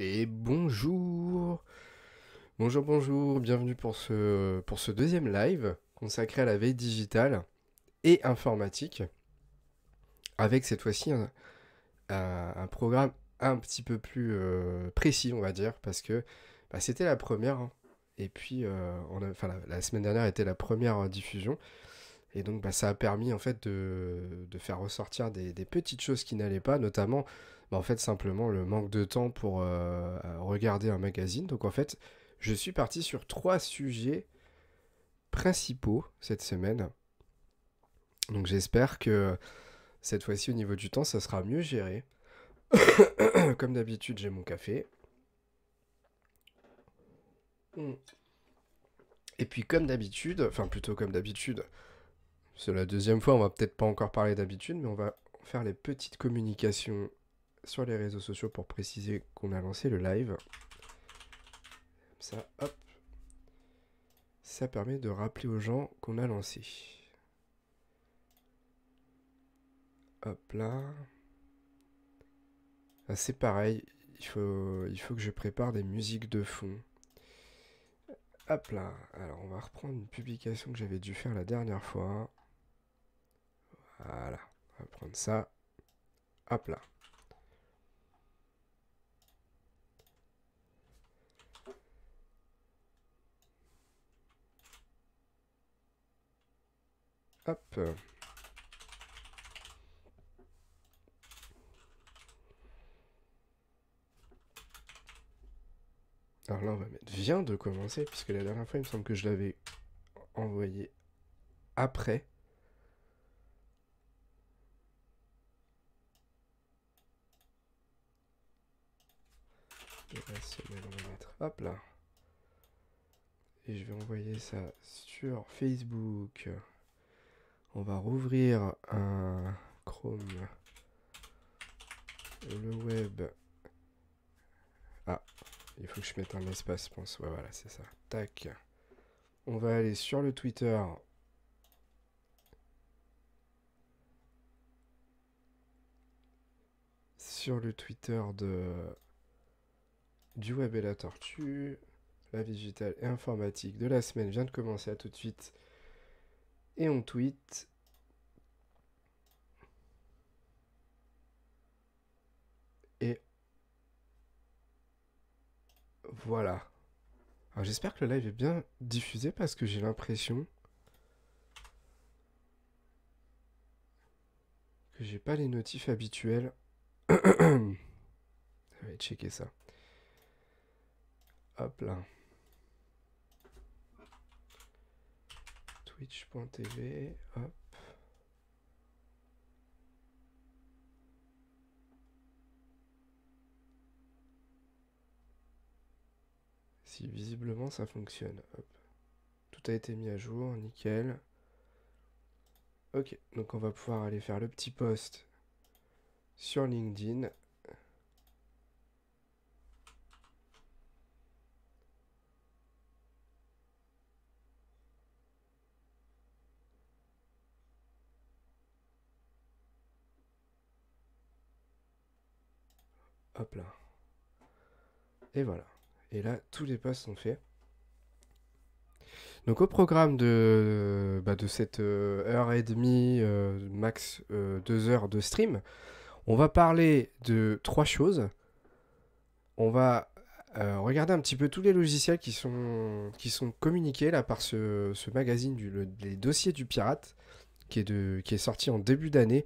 Et bonjour, bonjour, bienvenue pour ce deuxième live consacré à la veille digitale et informatique, avec cette fois-ci un programme un petit peu plus précis, on va dire, parce que c'était la première, hein. Et puis enfin, la semaine dernière était la première diffusion, et donc ça a permis en fait de faire ressortir des petites choses qui n'allaient pas, notamment en fait simplement le manque de temps pour regarder un magazine. Donc en fait, je suis parti sur trois sujets principaux cette semaine. Donc j'espère que cette fois-ci au niveau du temps, ça sera mieux géré. Comme d'habitude, j'ai mon café. Et puis comme d'habitude, enfin plutôt comme d'habitude, c'est la deuxième fois, on va peut-être pas encore parler d'habitude, mais on va faire les petites communications sur les réseaux sociaux pour préciser qu'on a lancé le live. Comme ça, hop, ça permet de rappeler aux gens qu'on a lancé. Hop là. Ah, c'est pareil, il faut que je prépare des musiques de fond. Hop là. Alors, on va reprendre une publication que j'avais dû faire la dernière fois. Voilà. On va prendre ça. Hop là. Hop. Alors là, on va mettre vient de commencer, puisque la dernière fois, il me semble que je l'avais envoyé après. De la semaine, on va mettre. Hop là. Et je vais envoyer ça sur Facebook. On va rouvrir un Chrome. Le web. Ah, il faut que je mette un espace, je pense. Ouais, voilà, c'est ça. Tac. On va aller sur le Twitter. Sur le Twitter du Web et la Tortue. La digitale et informatique de la semaine vient de commencer, à tout de suite. Et on tweet. Et voilà. Alors j'espère que le live est bien diffusé parce que j'ai l'impression que j'ai pas les notifs habituels. Je vais checker ça. Hop là. Twitch.tv. Hop. Si visiblement ça fonctionne. Hop. Tout a été mis à jour, nickel. Ok, donc on va pouvoir aller faire le petit post sur LinkedIn. Hop là. Et voilà. Et là, tous les posts sont faits. Donc au programme de cette heure et demie, max 2 heures de stream, on va parler de trois choses. On va regarder un petit peu tous les logiciels qui sont communiqués là par ce magazine, les dossiers du pirate, qui est sorti en début d'année.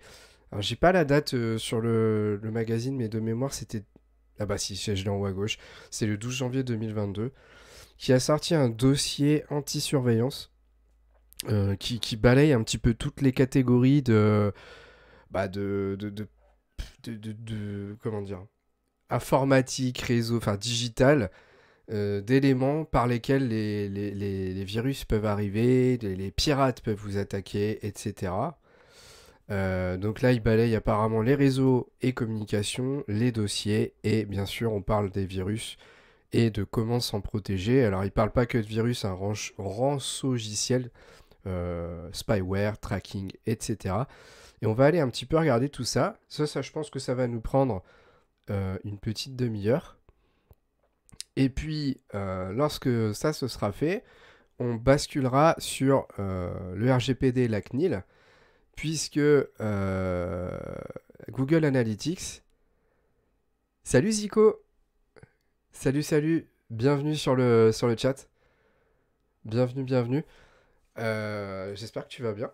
Alors j'ai pas la date sur le magazine, mais de mémoire c'était... Ah bah si, je l'ai en haut à gauche. C'est le 12 janvier 2022, qui a sorti un dossier anti-surveillance qui balaye un petit peu toutes les catégories bah comment dire, informatique, réseau, enfin digital, d'éléments par lesquels les virus peuvent arriver, les pirates peuvent vous attaquer, etc. Donc là, il balaye apparemment les réseaux et communications, les dossiers, et bien sûr, on parle des virus et de comment s'en protéger. Alors, il parle pas que de virus, un rançongiciel, spyware, tracking, etc. Et on va aller un petit peu regarder tout ça. Ça, je pense que ça va nous prendre une petite demi-heure. Et puis, lorsque ça se sera fait, on basculera sur le RGPD et la CNIL, puisque Google Analytics... Salut Zico! Salut, salut! Bienvenue sur le chat. Bienvenue, bienvenue. J'espère que tu vas bien.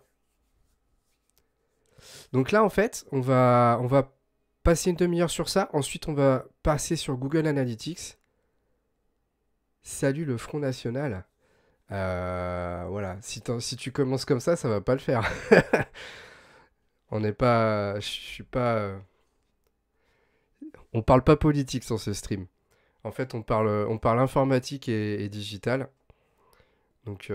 Donc là, en fait, on va passer une demi-heure sur ça. Ensuite, on va passer sur Google Analytics. Salut le Front National. Voilà, si tu commences comme ça va pas le faire. On n'est pas... Je suis pas... On parle pas politique sur ce stream. En fait, on parle informatique et digital. Donc,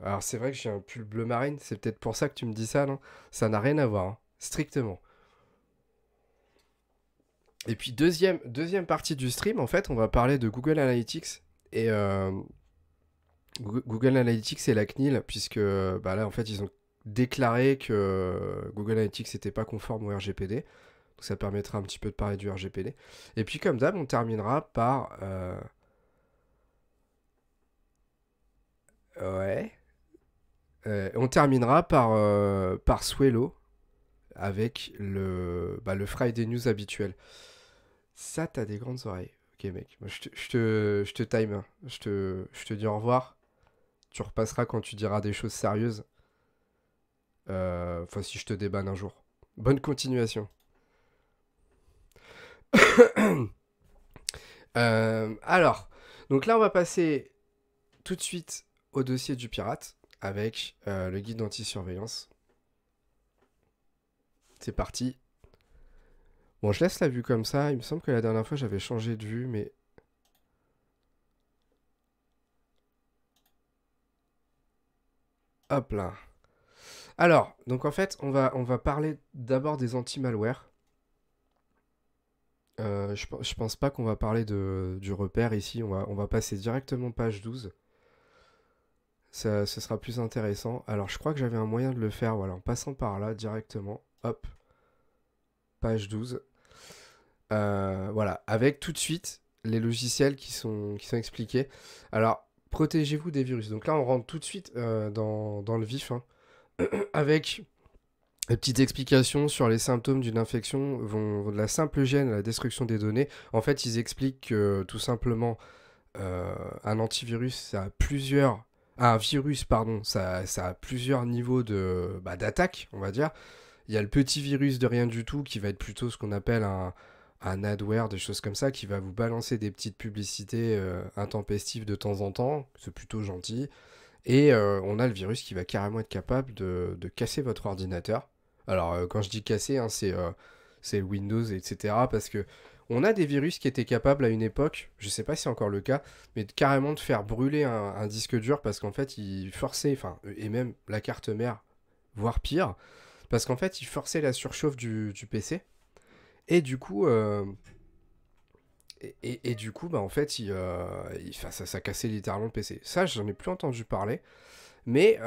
alors c'est vrai que j'ai un pull bleu marine. C'est peut-être pour ça que tu me dis ça, non? Ça n'a rien à voir, hein, strictement. Et puis, deuxième partie du stream, en fait, on va parler de Google Analytics. Et Google Analytics et la CNIL, puisque bah là, en fait, ils ont déclaré que Google Analytics n'était pas conforme au RGPD. Donc ça permettra un petit peu de parler du RGPD. Et puis comme d'hab, on terminera par... Ouais. On terminera par Swello avec le Friday News habituel. Ça, t'as des grandes oreilles. Ok mec, moi, je te time. Hein. Je te dis au revoir. Tu repasseras quand tu diras des choses sérieuses. Enfin, si je te débanne un jour. Bonne continuation. Alors, donc là, on va passer tout de suite au dossier du pirate avec le guide d'anti-surveillance. C'est parti. Bon, je laisse la vue comme ça. Il me semble que la dernière fois, j'avais changé de vue, mais... Hop là. Alors, donc en fait, on va parler d'abord des anti-malware. Je pense pas qu'on va parler du repère ici. On va passer directement page 12. Ce sera plus intéressant. Alors, je crois que j'avais un moyen de le faire, voilà, en passant par là directement. Hop, page 12. Voilà, avec tout de suite les logiciels qui sont expliqués. Alors, protégez-vous des virus. Donc là, on rentre tout de suite dans le vif, hein, avec des petites explications sur les symptômes d'une infection, vont de la simple gêne à la destruction des données. En fait, ils expliquent que tout simplement, un antivirus, ça a plusieurs... Un virus, pardon, ça a plusieurs niveaux d'attaque, on va dire. Il y a le petit virus de rien du tout qui va être plutôt ce qu'on appelle un adware, des choses comme ça, qui va vous balancer des petites publicités intempestives de temps en temps. C'est plutôt gentil. Et on a le virus qui va carrément être capable de casser votre ordinateur. Alors, quand je dis casser, hein, c'est Windows, etc. Parce que on a des virus qui étaient capables à une époque, je sais pas si c'est encore le cas, mais carrément de faire brûler un disque dur parce qu'en fait, il forçait, enfin, et même la carte mère, voire pire, parce qu'en fait, il forçait la surchauffe du PC. Et du coup, du coup, bah, en fait, enfin, ça cassait littéralement le PC. Ça, j'en ai plus entendu parler. Mais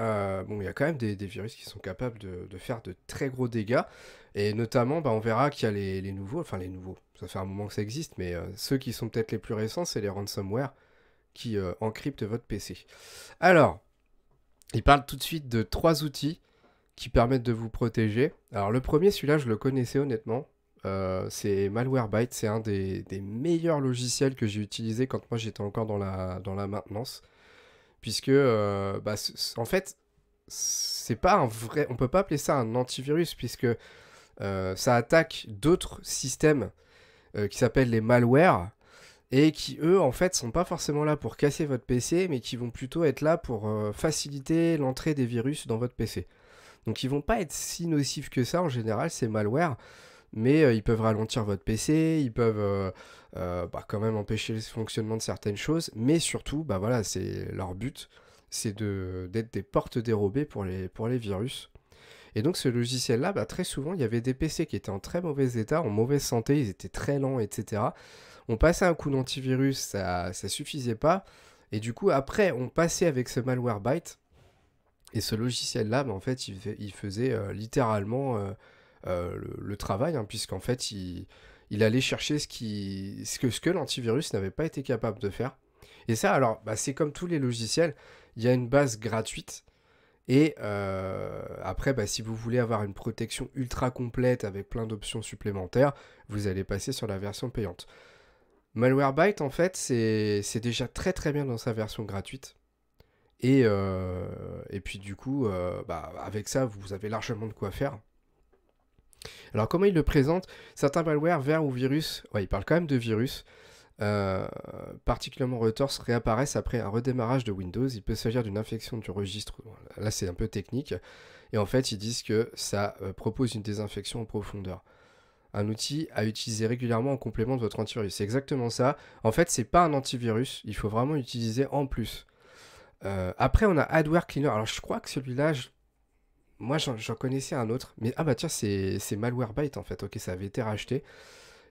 bon, il y a quand même des virus qui sont capables de faire de très gros dégâts. Et notamment, bah, on verra qu'il y a les nouveaux, enfin les nouveaux, ça fait un moment que ça existe, mais ceux qui sont peut-être les plus récents, c'est les ransomware qui encryptent votre PC. Alors, il parle tout de suite de 3 outils qui permettent de vous protéger. Alors le premier, celui-là, je le connaissais honnêtement. C'est Malwarebytes, c'est un des meilleurs logiciels que j'ai utilisé quand moi j'étais encore dans la maintenance. Puisque, en fait, c'est pas un vrai... On peut pas appeler ça un antivirus, puisque ça attaque d'autres systèmes qui s'appellent les malwares, et qui, eux, en fait, sont pas forcément là pour casser votre PC, mais qui vont plutôt être là pour faciliter l'entrée des virus dans votre PC. Donc ils vont pas être si nocifs que ça en général, ces malwares, mais ils peuvent ralentir votre PC, ils peuvent quand même empêcher le fonctionnement de certaines choses, mais surtout, bah voilà, c'est leur but, c'est d'être des portes dérobées pour les virus. Et donc ce logiciel-là, bah, très souvent, il y avait des PC qui étaient en très mauvais état, en mauvaise santé, ils étaient très lents, etc. On passait un coup d'antivirus, ça suffisait pas, et du coup, après, on passait avec ce Malwarebytes. Et ce logiciel-là, bah, en fait, il faisait littéralement le travail, hein, puisqu'en fait, il Il allait chercher ce que l'antivirus n'avait pas été capable de faire. Et ça, alors, bah, c'est comme tous les logiciels, il y a une base gratuite. Et après, bah, si vous voulez avoir une protection ultra complète avec plein d'options supplémentaires, vous allez passer sur la version payante. Malwarebytes, en fait, c'est déjà très très bien dans sa version gratuite. Et puis du coup, bah, avec ça, vous avez largement de quoi faire. Alors comment il le présente? Certains malwares, vers ou virus, ouais, il parle quand même de virus, particulièrement retors, réapparaissent après un redémarrage de Windows. Il peut s'agir d'une infection du registre. Là, c'est un peu technique. Et en fait, ils disent que ça propose une désinfection en profondeur. Un outil à utiliser régulièrement en complément de votre antivirus. C'est exactement ça. En fait, c'est pas un antivirus. Il faut vraiment l'utiliser en plus. Après, on a Adware Cleaner. Alors, je crois que celui-là, moi, j'en connaissais un autre. Mais ah bah tiens, c'est Malwarebytes en fait. Ok, ça avait été racheté.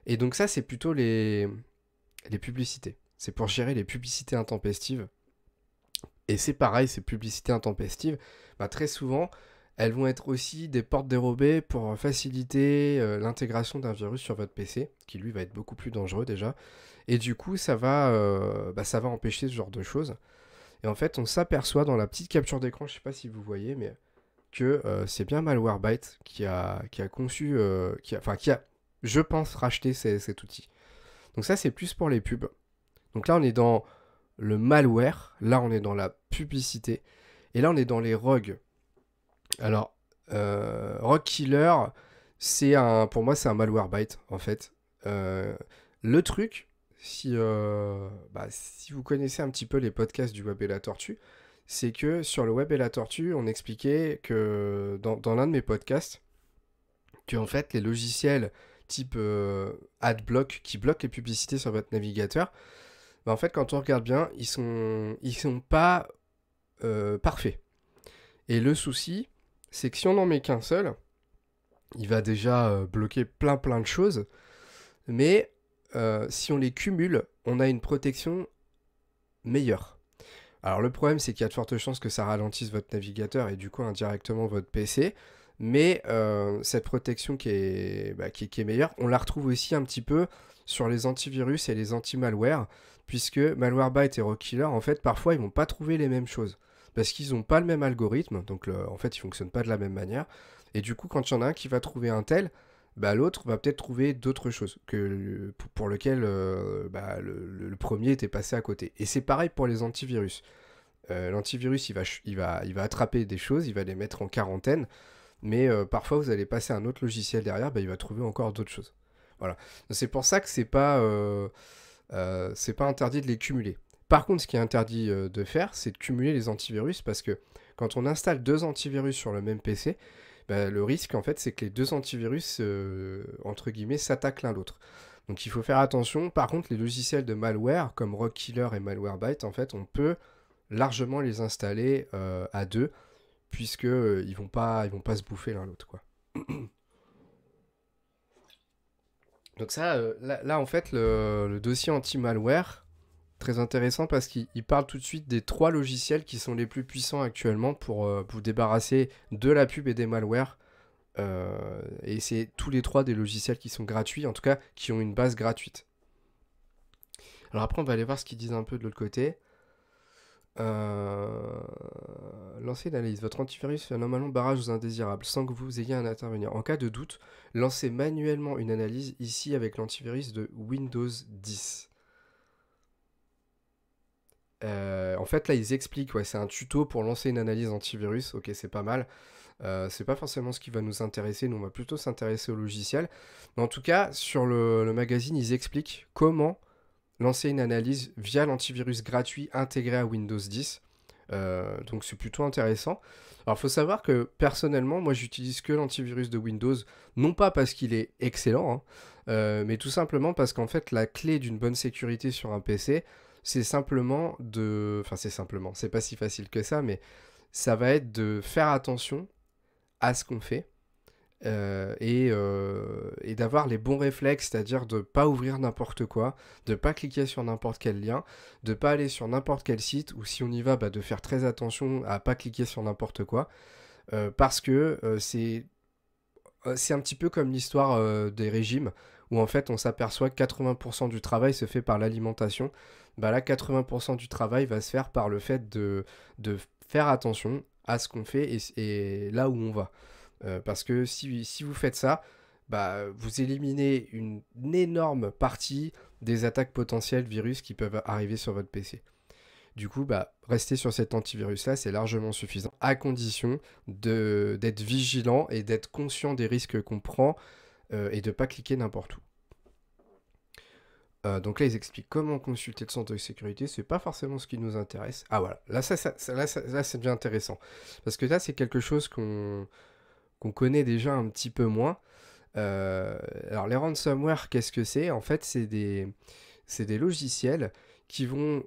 Et donc ça, c'est plutôt les publicités. C'est pour gérer les publicités intempestives. Et c'est pareil, ces publicités intempestives, bah, très souvent, elles vont être aussi des portes dérobées pour faciliter l'intégration d'un virus sur votre PC, qui lui va être beaucoup plus dangereux déjà. Et du coup, ça va empêcher ce genre de choses. Et en fait, on s'aperçoit dans la petite capture d'écran, je ne sais pas si vous voyez, mais que c'est bien Malwarebytes qui a conçu, qui a, je pense, racheté cet outil. Donc ça, c'est plus pour les pubs. Donc là, on est dans le malware. Là, on est dans la publicité. Et là, on est dans les rogues. Alors, Rogue Killer, pour moi, c'est un Malwarebytes, en fait. Le truc, si vous connaissez un petit peu les podcasts du Web et la Tortue, c'est que sur le Web et la Tortue, on expliquait que dans l'un de mes podcasts, que en fait, les logiciels type AdBlock qui bloquent les publicités sur votre navigateur, bah, en fait, quand on regarde bien, ils sont pas parfaits. Et le souci, c'est que si on n'en met qu'un seul, il va déjà bloquer plein de choses. Mais si on les cumule, on a une protection meilleure. Alors le problème, c'est qu'il y a de fortes chances que ça ralentisse votre navigateur et du coup indirectement votre PC. Mais cette protection qui est meilleure, on la retrouve aussi un petit peu sur les antivirus et les anti-malware, puisque Malwarebytes et Roguekiller, en fait, parfois, ils vont pas trouver les mêmes choses. Parce qu'ils n'ont pas le même algorithme, donc en fait, ils fonctionnent pas de la même manière. Et du coup, quand il y en a un qui va trouver un tel, bah, l'autre va peut-être trouver d'autres choses pour lequel le premier était passé à côté. Et c'est pareil pour les antivirus. L'antivirus, il va attraper des choses, il va les mettre en quarantaine, mais parfois vous allez passer un autre logiciel derrière, bah, il va trouver encore d'autres choses. Voilà. C'est pour ça que c'est pas interdit de les cumuler. Par contre, ce qui est interdit de faire, c'est de cumuler les antivirus, parce que quand on installe 2 antivirus sur le même PC, bah, le risque, en fait, c'est que les 2 antivirus, entre guillemets, s'attaquent l'un l'autre. Donc il faut faire attention. Par contre, les logiciels de malware, comme Roguekiller et Malwarebytes, en fait, on peut largement les installer à 2, puisque ils vont pas se bouffer l'un l'autre, quoi. Donc ça, là, en fait, le dossier anti-malware, très intéressant parce qu'il parle tout de suite des 3 logiciels qui sont les plus puissants actuellement pour vous débarrasser de la pub et des malwares. Et c'est tous les 3 des logiciels qui sont gratuits, en tout cas qui ont une base gratuite. Alors après, on va aller voir ce qu'ils disent un peu de l'autre côté. Lancez une analyse. Votre antivirus fait normalement barrage aux indésirables sans que vous ayez à intervenir. En cas de doute, lancez manuellement une analyse ici avec l'antivirus de Windows 10. En fait, là, ils expliquent, ouais, c'est un tuto pour lancer une analyse antivirus. Ok, c'est pas mal. C'est pas forcément ce qui va nous intéresser. Nous, on va plutôt s'intéresser au logiciel. Mais en tout cas, sur le magazine, ils expliquent comment lancer une analyse via l'antivirus gratuit intégré à Windows 10. Donc c'est plutôt intéressant. Alors il faut savoir que personnellement, moi j'utilise que l'antivirus de Windows, non pas parce qu'il est excellent, hein, mais tout simplement parce qu'en fait la clé d'une bonne sécurité sur un PC, c'est simplement c'est pas si facile que ça, mais ça va être de faire attention à ce qu'on fait. Et d'avoir les bons réflexes, c'est-à-dire de ne pas ouvrir n'importe quoi, de ne pas cliquer sur n'importe quel lien, de ne pas aller sur n'importe quel site, ou si on y va, de faire très attention à ne pas cliquer sur n'importe quoi, parce que c'est un petit peu comme l'histoire des régimes, où en fait on s'aperçoit que 80% du travail se fait par l'alimentation, bah là 80% du travail va se faire par le fait de faire attention à ce qu'on fait et là où on va. Parce que si vous faites ça, bah, vous éliminez une énorme partie des attaques potentielles virus qui peuvent arriver sur votre PC. Du coup, bah, rester sur cet antivirus-là, c'est largement suffisant, à condition d'être vigilant et d'être conscient des risques qu'on prend et de ne pas cliquer n'importe où. Donc là, ils expliquent comment consulter le centre de sécurité. C'est pas forcément ce qui nous intéresse. Ah voilà, là, là c'est bien intéressant. Parce que là, c'est quelque chose qu'on connaît déjà un petit peu moins. Alors, les ransomware, qu'est-ce que c'est? En fait, c'est des logiciels qui vont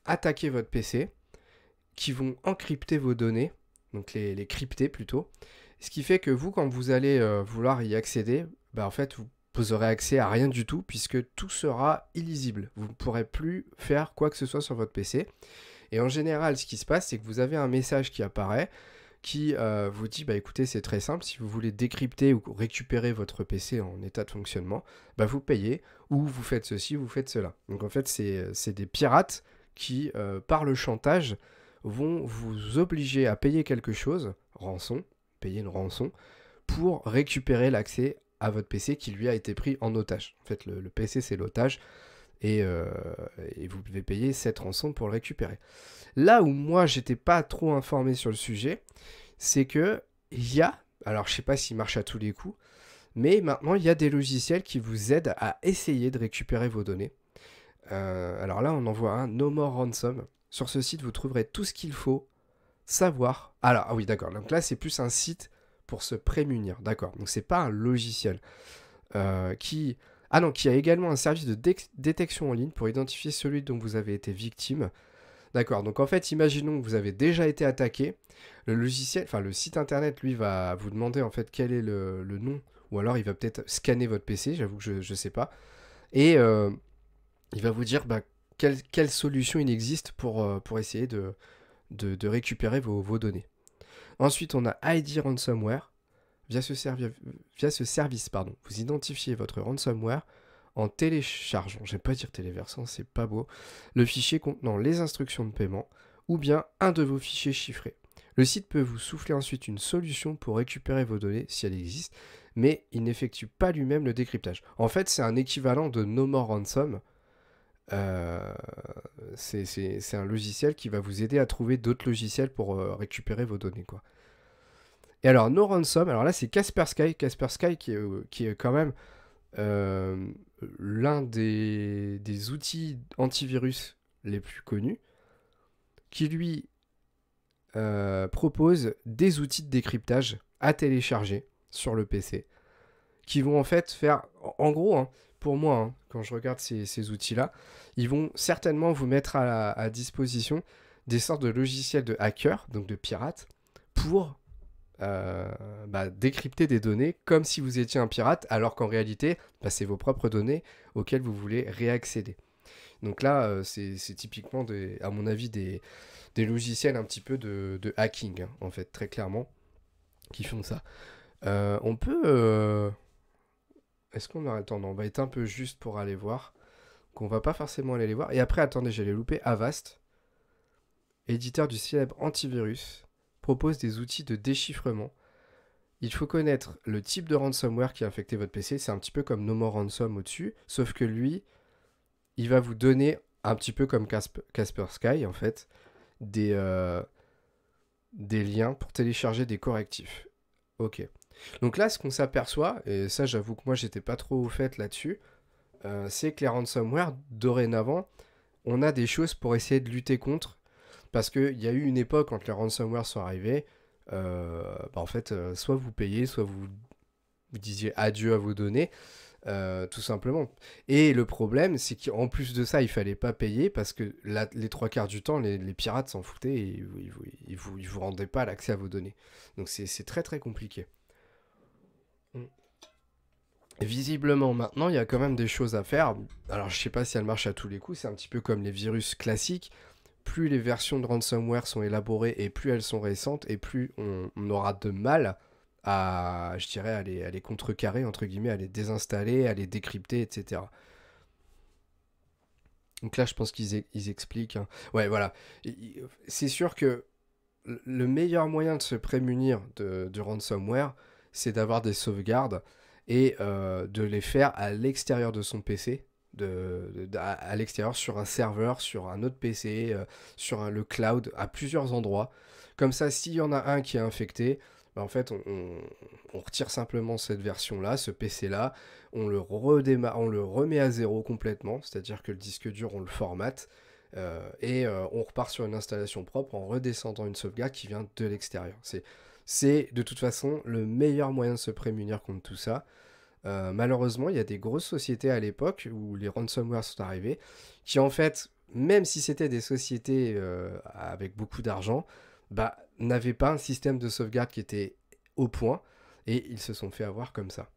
attaquer votre PC, qui vont encrypter vos données, donc les crypter plutôt. Ce qui fait que vous, quand vous allez vouloir y accéder, bah, en fait, vous aurez accès à rien du tout puisque tout sera illisible. Vous ne pourrez plus faire quoi que ce soit sur votre PC. Et en général, ce qui se passe, c'est que vous avez un message qui apparaît qui vous dit, bah écoutez, c'est très simple, si vous voulez décrypter ou récupérer votre PC en état de fonctionnement, bah vous payez, ou vous faites ceci, vous faites cela. Donc en fait, c'est des pirates qui, par le chantage, vont vous obliger à payer quelque chose, payer une rançon, pour récupérer l'accès à votre PC qui lui a été pris en otage. En fait, le PC, c'est l'otage, et vous devez payer cette rançon pour le récupérer. Là où moi, j'étais pas trop informé sur le sujet, c'est que il y a, alors je sais pas s'il marche à tous les coups, mais maintenant il y a des logiciels qui vous aident à essayer de récupérer vos données. Alors là, on en voit un, No More Ransom. Sur ce site, vous trouverez tout ce qu'il faut savoir. Alors, ah oui, d'accord. Donc là, c'est plus un site pour se prémunir. D'accord. Donc c'est pas un logiciel qui a également un service de détection en ligne pour identifier celui dont vous avez été victime. D'accord, donc en fait, imaginons que vous avez déjà été attaqué. Le logiciel, enfin le site internet, lui, va vous demander en fait quel est le nom, ou alors il va peut-être scanner votre PC, j'avoue que je ne sais pas. Et il va vous dire bah, quelle solution il existe pour essayer de récupérer vos données. Ensuite, on a ID Ransomware. Via ce service, vous identifiez votre ransomware en téléchargeant, j'aime pas dire téléversant, c'est pas beau, le fichier contenant les instructions de paiement ou bien un de vos fichiers chiffrés. Le site peut vous souffler ensuite une solution pour récupérer vos données si elle existe, mais il n'effectue pas lui-même le décryptage. En fait, c'est un équivalent de No More Ransom. C'est un logiciel qui va vous aider à trouver d'autres logiciels pour récupérer vos données, quoi. Et alors, No Ransom, alors là, c'est Kaspersky. Kaspersky qui est quand même l'un des outils antivirus les plus connus, qui lui propose des outils de décryptage à télécharger sur le PC, qui vont en fait faire, en gros, hein, pour moi, hein, quand je regarde ces outils-là, ils vont certainement vous mettre à disposition des sortes de logiciels de hackers, donc de pirates, pour décrypter des données comme si vous étiez un pirate, alors qu'en réalité, c'est vos propres données auxquelles vous voulez réaccéder. Donc là, c'est typiquement, à mon avis, des logiciels un petit peu de hacking, hein, en fait, très clairement, qui font ça. On peut... Est-ce qu'on aura le temps? Non, on va être un peu juste pour aller voir, qu'on va pas forcément aller les voir. Et après, attendez, j'allais louper, Avast, éditeur du célèbre antivirus, propose des outils de déchiffrement. Il faut connaître le type de ransomware qui a infecté votre PC. C'est un petit peu comme No More Ransom au-dessus. Sauf que lui, il va vous donner, un petit peu comme Kaspersky, en fait, des liens pour télécharger des correctifs. Ok. Donc là, ce qu'on s'aperçoit, et ça, j'avoue que moi, j'étais pas trop au fait là-dessus, c'est que les ransomware, dorénavant, on a des choses pour essayer de lutter contre. Parce qu'il y a eu une époque, quand les ransomware sont arrivés, en fait, soit vous payez, soit vous disiez adieu à vos données, tout simplement. Et le problème, c'est qu'en plus de ça, il fallait pas payer parce que les trois quarts du temps, les pirates s'en foutaient et ils vous rendaient pas l'accès à vos données. Donc c'est très très compliqué. Et visiblement, maintenant, il y a quand même des choses à faire. Alors, je sais pas si elles marchent à tous les coups, c'est un petit peu comme les virus classiques. Plus les versions de ransomware sont élaborées et plus elles sont récentes et plus on aura de mal je dirais, à les contrecarrer, entre guillemets, à les désinstaller, à les décrypter, etc. Donc là, je pense ils expliquent, hein. Ouais, voilà. C'est sûr que le meilleur moyen de se prémunir du ransomware, c'est d'avoir des sauvegardes et de les faire à l'extérieur de son PC, à l'extérieur sur un serveur, sur un autre PC, sur le cloud, à plusieurs endroits. Comme ça, s'il y en a un qui est infecté, bah, en fait, on retire simplement cette version-là, ce PC-là, on le redémarre, on le remet à zéro complètement, c'est-à-dire que le disque dur, on le formate, et on repart sur une installation propre en redescendant une sauvegarde qui vient de l'extérieur. C'est de toute façon le meilleur moyen de se prémunir contre tout ça. Malheureusement, il y a des grosses sociétés à l'époque où les ransomware sont arrivés, qui en fait, même si c'était des sociétés avec beaucoup d'argent, bah, n'avaient pas un système de sauvegarde qui était au point, et ils se sont fait avoir comme ça.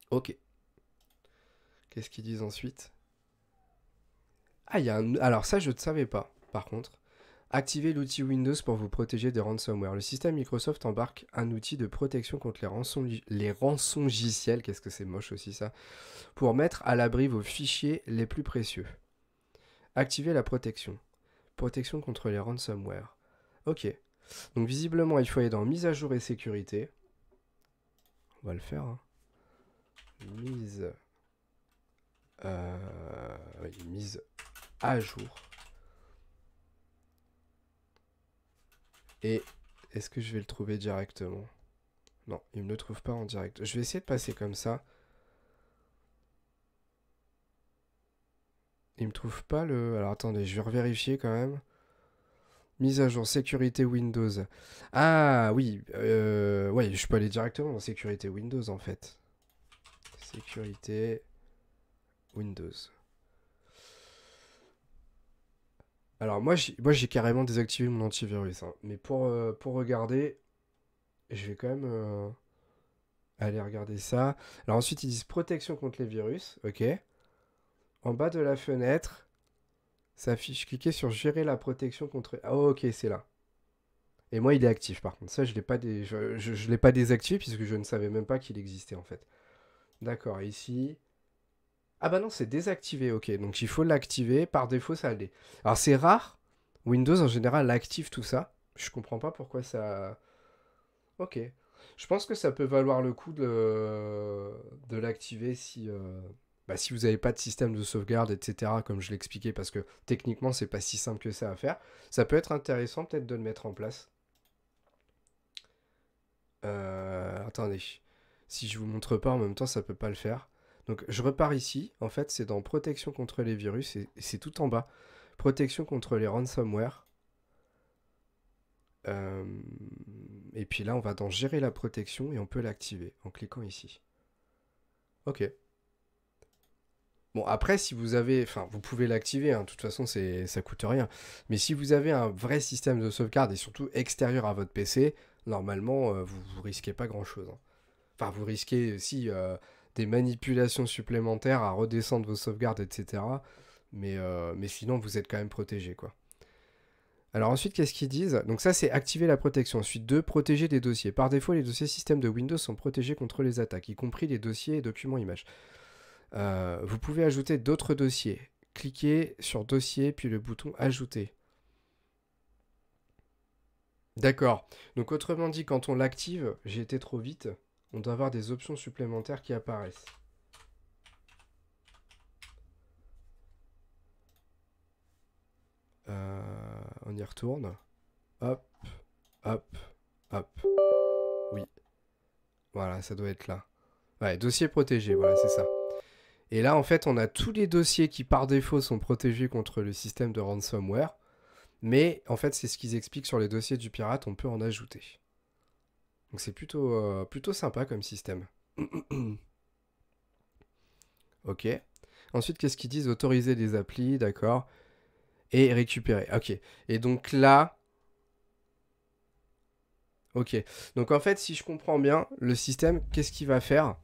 Ok. Qu'est-ce qu'ils disent ensuite? Ah, il y a un... Alors ça, je ne savais pas, par contre. Activez l'outil Windows pour vous protéger des ransomware. Le système Microsoft embarque un outil de protection contre les rançongiciels, qu'est-ce que c'est moche aussi ça, pour mettre à l'abri vos fichiers les plus précieux. Activez la protection. Protection contre les ransomware. Ok. Donc visiblement, il faut aller dans mise à jour et sécurité. On va le faire, hein. Mise à jour. Et est-ce que je vais le trouver directement? Non, il me le trouve pas en direct. Je vais essayer de passer comme ça. Il me trouve pas le... Alors attendez, je vais revérifier quand même. Mise à jour, sécurité Windows. Ah oui, ouais, je peux aller directement dans sécurité Windows en fait. Sécurité Windows. Alors moi j'ai carrément désactivé mon antivirus, hein. Mais pour regarder, je vais quand même aller regarder ça. Alors ensuite ils disent protection contre les virus, ok. En bas de la fenêtre, ça affiche, cliquez sur gérer la protection contre... Ah ok, c'est là. Et moi il est actif par contre, ça je l'ai pas, je l'ai pas désactivé puisque je ne savais même pas qu'il existait en fait. D'accord, ici... Ah bah non, c'est désactivé, ok. Donc il faut l'activer, par défaut ça l'est. Alors c'est rare, Windows en général active tout ça. Je comprends pas pourquoi ça... Ok. Je pense que ça peut valoir le coup de l'activer si, bah, si vous n'avez pas de système de sauvegarde, etc. Comme je l'expliquais, parce que techniquement c'est pas si simple que ça à faire. Ça peut être intéressant peut-être de le mettre en place. Attendez. Si je vous montre pas en même temps, ça peut pas le faire. Donc je repars ici. En fait, c'est dans protection contre les virus et c'est tout en bas. Protection contre les ransomware. Euh, Et puis là, on va dans gérer la protection et on peut l'activer en cliquant ici. Ok. Bon, après, si vous avez... Enfin, vous pouvez l'activer, hein, de toute façon, ça coûte rien. Mais si vous avez un vrai système de sauvegarde et surtout extérieur à votre PC, normalement, vous risquez pas grand-chose, hein. Enfin, vous risquez, si, des manipulations supplémentaires à redescendre vos sauvegardes, etc. Mais sinon, vous êtes quand même protégé, quoi. Alors ensuite, qu'est-ce qu'ils disent? Donc ça, c'est activer la protection. Ensuite, 2, protéger des dossiers. Par défaut, les dossiers système de Windows sont protégés contre les attaques, y compris les dossiers et documents images. Vous pouvez ajouter d'autres dossiers. Cliquez sur dossier, puis le bouton ajouter. D'accord. Donc autrement dit, quand on l'active, j'ai été trop vite, on doit avoir des options supplémentaires qui apparaissent. On y retourne. Hop, hop, hop. Oui. Voilà, ça doit être là. Ouais, dossier protégé, voilà, c'est ça. Et là, en fait, on a tous les dossiers qui, par défaut, sont protégés contre le système de ransomware. Mais, en fait, c'est ce qu'ils expliquent sur les dossiers du pirate, on peut en ajouter. Donc c'est plutôt sympa comme système. Ok. Ensuite, qu'est-ce qu'ils disent? Autoriser des applis, d'accord. Et récupérer. Ok. Et donc là... Ok. Donc en fait, si je comprends bien, le système, qu'est-ce qu'il va faire?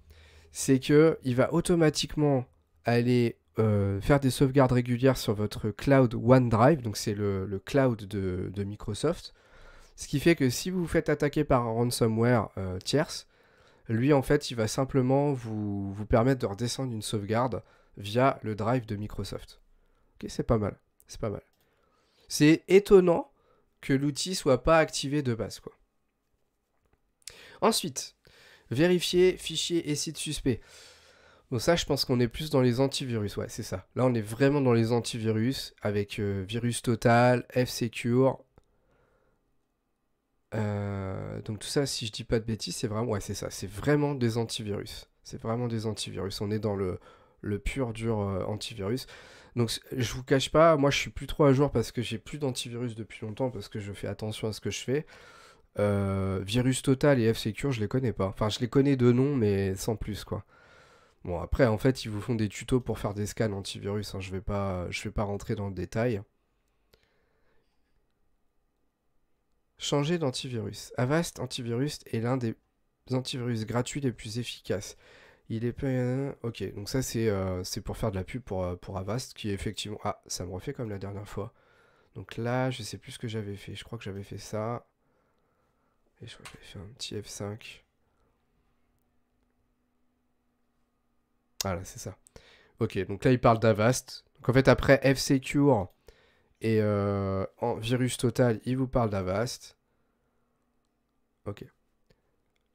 C'est qu'il va automatiquement aller faire des sauvegardes régulières sur votre cloud OneDrive. Donc c'est le cloud de Microsoft. Ce qui fait que si vous vous faites attaquer par un ransomware tierce, lui, en fait, il va simplement vous permettre de redescendre une sauvegarde via le drive de Microsoft. Ok, c'est pas mal. C'est pas mal. C'est étonnant que l'outil soit pas activé de base, quoi. Ensuite, vérifier fichiers et sites suspects. Donc ça, je pense qu'on est plus dans les antivirus. Ouais, c'est ça. Là, on est vraiment dans les antivirus avec Virus Total, F-Secure. Donc tout ça, si je dis pas de bêtises, c'est vraiment... Ouais, c'est ça. C'est vraiment des antivirus. C'est vraiment des antivirus. On est dans le pur dur antivirus. Donc je vous cache pas, moi je suis plus trop à jour parce que j'ai plus d'antivirus depuis longtemps parce que je fais attention à ce que je fais. Virus Total et F-Secure, je les connais pas. Enfin, je les connais de nom, mais sans plus, quoi. Bon, après, en fait, ils vous font des tutos pour faire des scans antivirus. Hein. Je vais pas rentrer dans le détail. Changer d'antivirus. Avast Antivirus est l'un des antivirus gratuits les plus efficaces. Il est pas... Ok, donc ça, c'est pour faire de la pub pour Avast, qui est effectivement... Ah, ça me refait comme la dernière fois. Donc là, je sais plus ce que j'avais fait. Je crois que j'avais fait ça. Et je crois que j'avais fait un petit F5. Voilà, c'est ça. Ok, donc là, il parle d'Avast. Donc en fait, après F-Secure et en Virus Total, il vous parle d'Avast. Ok.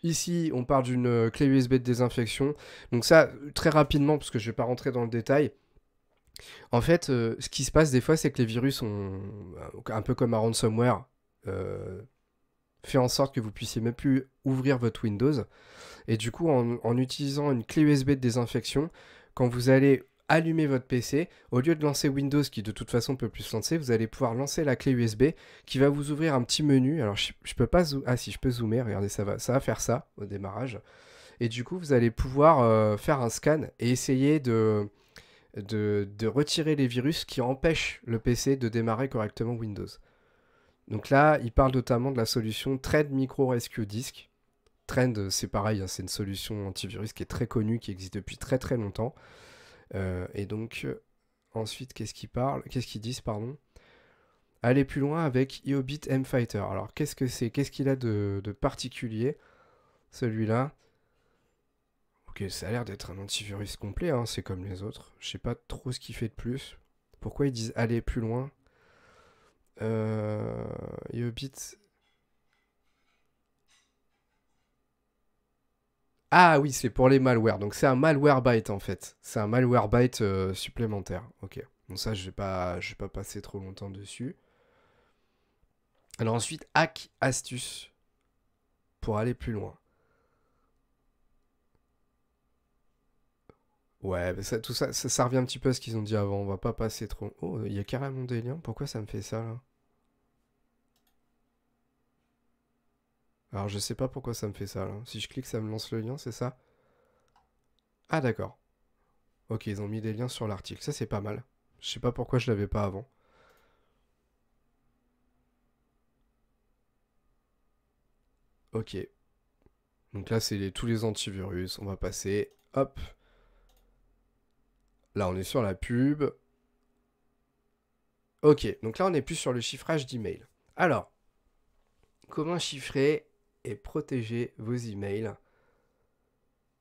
Ici, on parle d'une clé USB de désinfection. Donc ça, très rapidement, parce que je ne vais pas rentrer dans le détail. En fait, ce qui se passe des fois, c'est que les virus ont, un peu comme un ransomware, fait en sorte que vous puissiez même plus ouvrir votre Windows. Et du coup, en utilisant une clé USB de désinfection, quand vous allez allumer votre PC, au lieu de lancer Windows qui de toute façon peut plus se lancer, vous allez pouvoir lancer la clé USB qui va vous ouvrir un petit menu. Alors je peux pas zoomer. Ah si, je peux zoomer, regardez, ça va faire ça au démarrage. Et du coup, vous allez pouvoir faire un scan et essayer de retirer les virus qui empêchent le PC de démarrer correctement Windows. Donc là, il parle notamment de la solution Trend Micro Rescue Disk. Trend, c'est pareil, hein, c'est une solution antivirus qui est très connue, qui existe depuis très très longtemps. Et donc, ensuite, qu'est-ce qu'ils disent, pardon. Aller plus loin avec Iobit M-Fighter. Alors, qu'est-ce que c'est? Qu'est-ce qu'il a de particulier, celui-là? Ok, ça a l'air d'être un antivirus complet, hein, c'est comme les autres. Je sais pas trop ce qu'il fait de plus. Pourquoi ils disent aller plus loin? Iobit... Ah oui, c'est pour les malwares. Donc c'est un malware byte en fait. C'est un malware byte supplémentaire. Ok. Bon ça je vais pas passer trop longtemps dessus. Alors ensuite, hack astuce pour aller plus loin. Ouais, mais ça, tout ça, ça revient un petit peu à ce qu'ils ont dit avant. On va pas passer trop. Oh, il y a carrément des liens. Pourquoi ça me fait ça là? Alors je sais pas pourquoi ça me fait ça là. Si je clique, ça me lance le lien, c'est ça? Ah d'accord. Ok, ils ont mis des liens sur l'article. Ça c'est pas mal. Je sais pas pourquoi je l'avais pas avant. Ok. Donc là, c'est tous les antivirus. On va passer. Hop. Là, on est sur la pub. Ok. Donc là, on est plus sur le chiffrage d'email. Alors, comment chiffrer et protéger vos emails?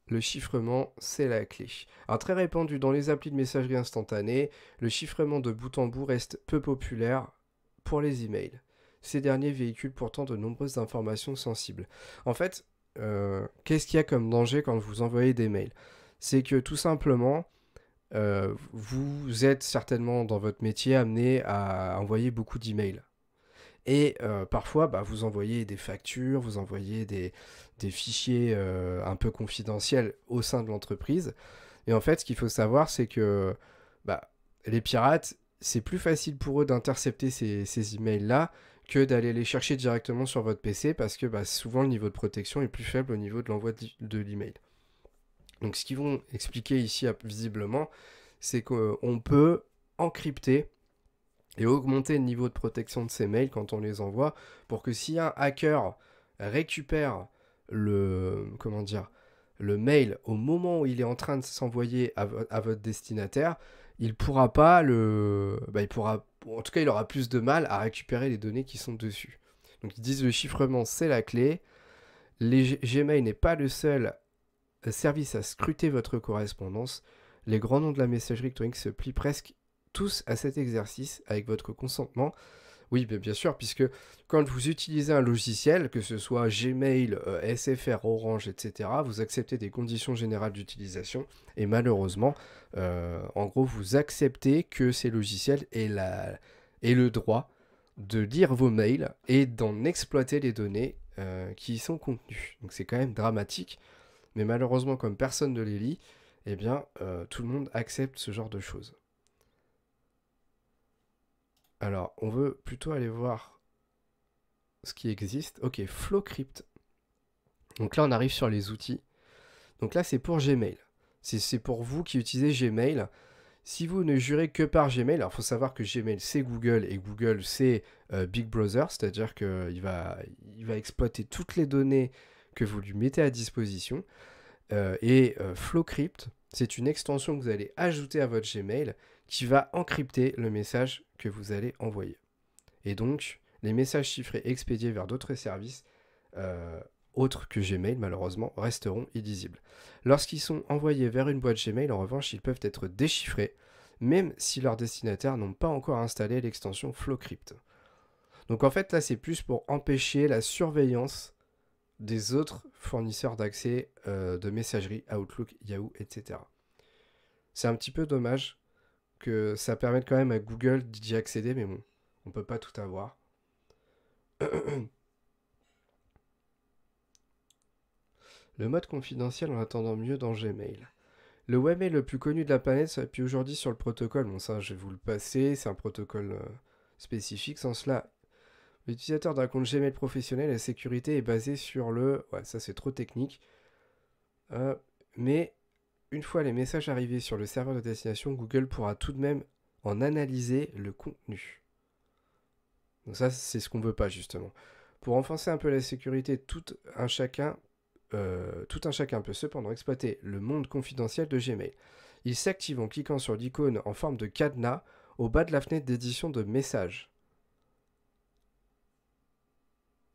Le chiffrement, c'est la clé. Alors, très répandu dans les applis de messagerie instantanée, le chiffrement de bout en bout reste peu populaire pour les emails. Ces derniers véhiculent pourtant de nombreuses informations sensibles. En fait, qu'est-ce qu'il y a comme danger quand vous envoyez des mails? C'est que tout simplement, vous êtes certainement dans votre métier amené à envoyer beaucoup d'emails. Et parfois, bah, vous envoyez des factures, vous envoyez des fichiers un peu confidentiels au sein de l'entreprise. Et en fait, ce qu'il faut savoir, c'est que bah, les pirates, c'est plus facile pour eux d'intercepter ces emails-là que d'aller les chercher directement sur votre PC parce que bah, souvent le niveau de protection est plus faible au niveau de l'envoi de l'email. Donc ce qu'ils vont expliquer ici visiblement, c'est qu'on peut encrypter et augmenter le niveau de protection de ces mails quand on les envoie pour que si un hacker récupère comment dire, le mail au moment où il est en train de s'envoyer à votre destinataire, il pourra pas il pourra, en tout cas, il aura plus de mal à récupérer les données qui sont dessus. Donc ils disent le chiffrement c'est la clé. Gmail n'est pas le seul service à scruter votre correspondance. Les grands noms de la messagerie électronique se plient presque tous à cet exercice avec votre consentement. Oui, bien sûr, puisque quand vous utilisez un logiciel, que ce soit Gmail, SFR, Orange, etc., vous acceptez des conditions générales d'utilisation et malheureusement, en gros, vous acceptez que ces logiciels aient le droit de lire vos mails et d'en exploiter les données qui y sont contenues. Donc c'est quand même dramatique, mais malheureusement, comme personne ne les lit, eh bien, tout le monde accepte ce genre de choses. Alors, on veut plutôt aller voir ce qui existe. Ok, FlowCrypt. Donc là, on arrive sur les outils. Donc là, c'est pour Gmail. C'est pour vous qui utilisez Gmail. Si vous ne jurez que par Gmail, alors il faut savoir que Gmail, c'est Google, et Google, c'est Big Brother, c'est-à-dire qu'il va exploiter toutes les données que vous lui mettez à disposition. FlowCrypt, c'est une extension que vous allez ajouter à votre Gmail qui va encrypter le message que vous allez envoyer. Et donc, les messages chiffrés expédiés vers d'autres services, autres que Gmail, malheureusement, resteront illisibles. Lorsqu'ils sont envoyés vers une boîte Gmail, en revanche, ils peuvent être déchiffrés, même si leurs destinataires n'ont pas encore installé l'extension FlowCrypt. Donc en fait, là, c'est plus pour empêcher la surveillance des autres fournisseurs d'accès de messagerie, Outlook, Yahoo, etc. C'est un petit peu dommage que ça permette quand même à Google d'y accéder, mais bon, on peut pas tout avoir. Le mode confidentiel en attendant mieux dans Gmail. Le webmail le plus connu de la planète s'appuie aujourd'hui sur le protocole. Bon, ça, je vais vous le passer, c'est un protocole spécifique. Sans cela, l'utilisateur d'un compte Gmail professionnel, la sécurité est basée sur le... Ouais, ça c'est trop technique. Mais une fois les messages arrivés sur le serveur de destination, Google pourra tout de même en analyser le contenu. Donc ça, c'est ce qu'on veut pas justement. Pour renforcer un peu la sécurité, tout un chacun peut cependant exploiter le monde confidentiel de Gmail. Il s'active en cliquant sur l'icône en forme de cadenas au bas de la fenêtre d'édition de messages.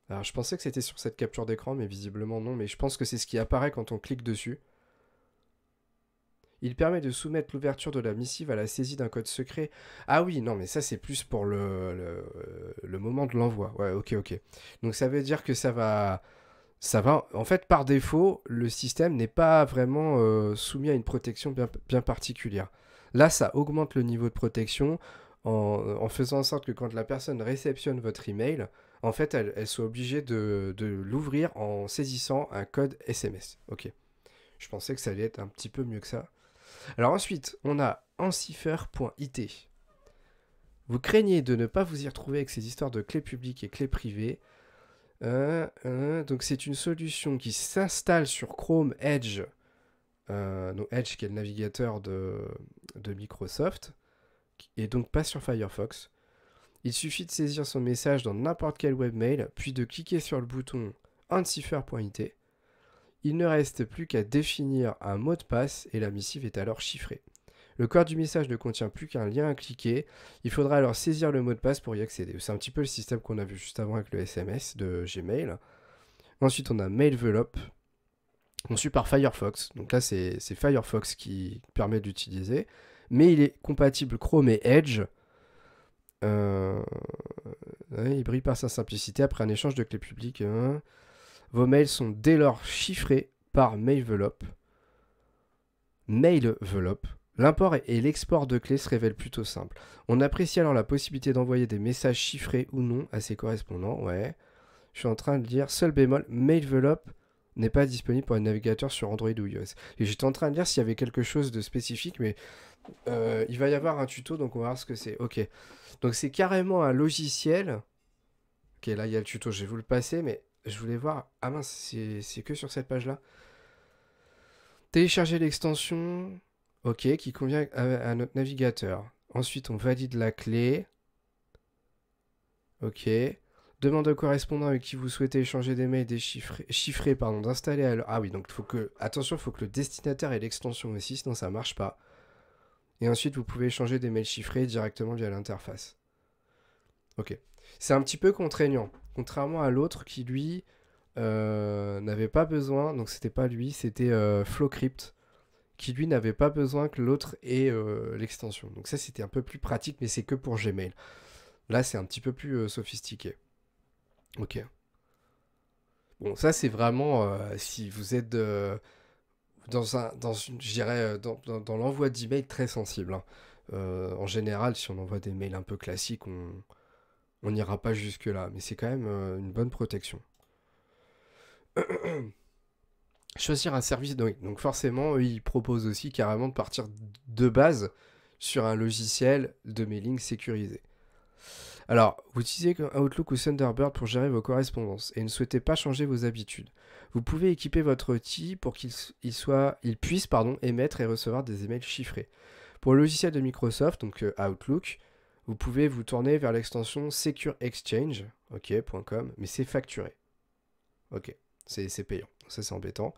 Alors je pensais que c'était sur cette capture d'écran, mais visiblement non, mais je pense que c'est ce qui apparaît quand on clique dessus. Il permet de soumettre l'ouverture de la missive à la saisie d'un code secret. Ah oui, non, mais ça c'est plus pour le moment de l'envoi. Ouais, ok. Donc ça veut dire que ça va... En fait, par défaut, le système n'est pas vraiment soumis à une protection bien particulière. Là, ça augmente le niveau de protection en faisant en sorte que quand la personne réceptionne votre email, en fait, elle soit obligée de l'ouvrir en saisissant un code SMS. Ok. Je pensais que ça allait être un petit peu mieux que ça. Alors ensuite, on a encipher.it. Vous craignez de ne pas vous y retrouver avec ces histoires de clés publiques et clés privées. Donc c'est une solution qui s'installe sur Chrome Edge. Donc Edge qui est le navigateur de Microsoft. Et donc pas sur Firefox. Il suffit de saisir son message dans n'importe quel webmail, puis de cliquer sur le bouton encipher.it. Il ne reste plus qu'à définir un mot de passe et la missive est alors chiffrée. Le corps du message ne contient plus qu'un lien à cliquer. Il faudra alors saisir le mot de passe pour y accéder. C'est un petit peu le système qu'on a vu juste avant avec le SMS de Gmail. Ensuite, on a Mailvelop, conçu par Firefox. Donc là, c'est Firefox qui permet d'utiliser. Mais il est compatible Chrome et Edge. Il brille par sa simplicité après un échange de clés publiques. Vos mails sont dès lors chiffrés par Mailvelop. L'import et l'export de clés se révèlent plutôt simples. On apprécie alors la possibilité d'envoyer des messages chiffrés ou non à ses correspondants. Ouais. Je suis en train de dire, seul bémol, Mailvelop n'est pas disponible pour un navigateur sur Android ou iOS. Et j'étais en train de dire s'il y avait quelque chose de spécifique, mais il va y avoir un tuto, donc on va voir ce que c'est. Ok. Donc c'est carrément un logiciel. Ok, là il y a le tuto, je vais vous le passer, mais je voulais voir... Ah mince, c'est que sur cette page-là. Télécharger l'extension... Ok, qui convient à notre navigateur. Ensuite, on valide la clé. Ok. Demande au correspondant avec qui vous souhaitez échanger des mails chiffrés, d'installer à... Ah oui, donc attention, il faut que le destinataire ait l'extension aussi, sinon ça ne marche pas. Et ensuite, vous pouvez échanger des mails chiffrés directement via l'interface. Ok. C'est un petit peu contraignant. Contrairement à l'autre qui, lui, n'avait pas besoin, donc c'était pas lui, c'était Flowcrypt, qui lui n'avait pas besoin que l'autre ait l'extension. Donc ça, c'était un peu plus pratique, mais c'est que pour Gmail. Là, c'est un petit peu plus sophistiqué. Ok. Bon, ça, c'est vraiment si vous êtes je dirais, dans l'envoi d'emails très sensible, hein. En général, si on envoie des mails un peu classiques, on n'ira pas jusque-là. Mais c'est quand même une bonne protection. Choisir un service, donc forcément, eux, ils proposent aussi carrément de partir de base sur un logiciel de mailing sécurisé. Alors, vous utilisez Outlook ou Thunderbird pour gérer vos correspondances et ne souhaitez pas changer vos habitudes. Vous pouvez équiper votre outil pour qu'il puisse émettre et recevoir des emails chiffrés. Pour le logiciel de Microsoft, donc Outlook, vous pouvez vous tourner vers l'extension Secure Exchange, .com, mais c'est facturé. Ok, c'est payant, ça c'est embêtant.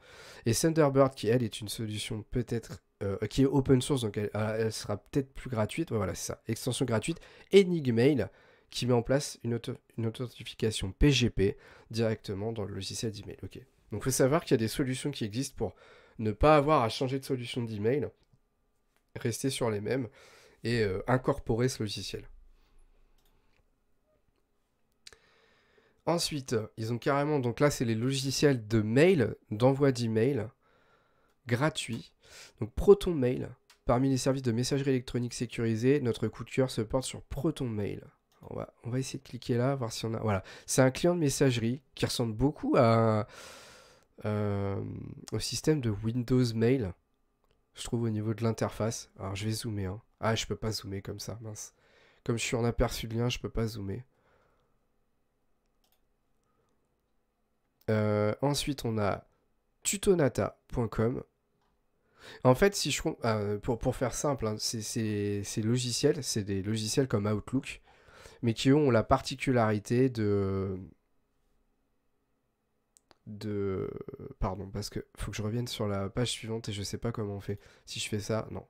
Et Thunderbird, qui elle est une solution peut-être qui est open source, donc elle sera peut-être plus gratuite. Ouais, voilà, c'est ça, extension gratuite. Enigmail, qui met en place une authentification PGP directement dans le logiciel d'email. Ok. Donc il faut savoir qu'il y a des solutions qui existent pour ne pas avoir à changer de solution d'email, rester sur les mêmes et incorporer ce logiciel. Ensuite, ils ont carrément, donc là c'est les logiciels de mail, d'envoi d'email gratuits. Donc Proton Mail, parmi les services de messagerie électronique sécurisés, notre coup de cœur se porte sur Proton Mail. On va essayer de cliquer là, voir si on a... Voilà, c'est un client de messagerie qui ressemble beaucoup au système de Windows Mail, je trouve, au niveau de l'interface. Alors je vais zoomer. Hein. Ah, je peux pas zoomer comme ça, mince. Comme je suis en aperçu de lien, je peux pas zoomer. Ensuite, on a tutonata.com. En fait, si je pour faire simple, hein, ces logiciels, c'est des logiciels comme Outlook, mais qui ont la particularité pardon, parce que faut que je revienne sur la page suivante et je sais pas comment on fait. Si je fais ça, non.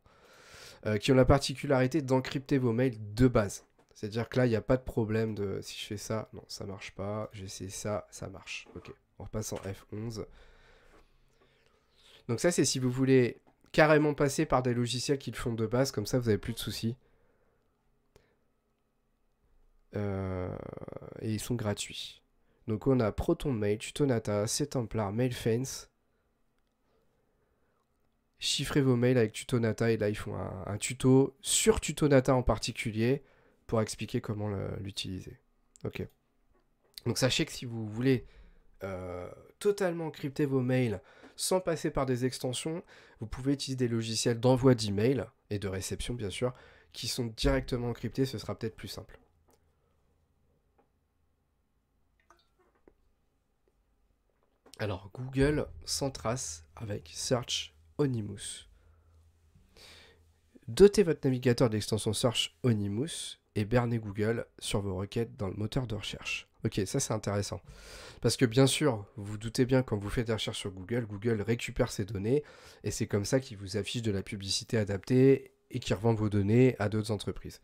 Qui ont la particularité d'encrypter vos mails de base. C'est-à-dire que là, il n'y a pas de problème de... Si je fais ça, non, ça marche pas. J'essaie ça, ça marche. Ok, on repasse en F11. Donc ça, c'est si vous voulez carrément passer par des logiciels qui le font de base, comme ça, vous n'avez plus de soucis. Et ils sont gratuits. Donc on a Proton Mail, Tutonata, Ctemplar, Mailfence. Chiffrez vos mails avec Tutonata et là ils font un tuto sur Tutonata en particulier pour expliquer comment l'utiliser. Ok. Donc sachez que si vous voulez totalement encrypter vos mails sans passer par des extensions, vous pouvez utiliser des logiciels d'envoi d'email et de réception bien sûr qui sont directement encryptés, ce sera peut-être plus simple. Alors Google sans trace avec Search Onimus. Dotez votre navigateur d'extension Search Onimus et bernez Google sur vos requêtes dans le moteur de recherche. Ok, ça c'est intéressant. Parce que bien sûr, vous vous doutez bien quand vous faites des recherches sur Google, Google récupère ces données et c'est comme ça qu'il vous affiche de la publicité adaptée et qu'il revend vos données à d'autres entreprises.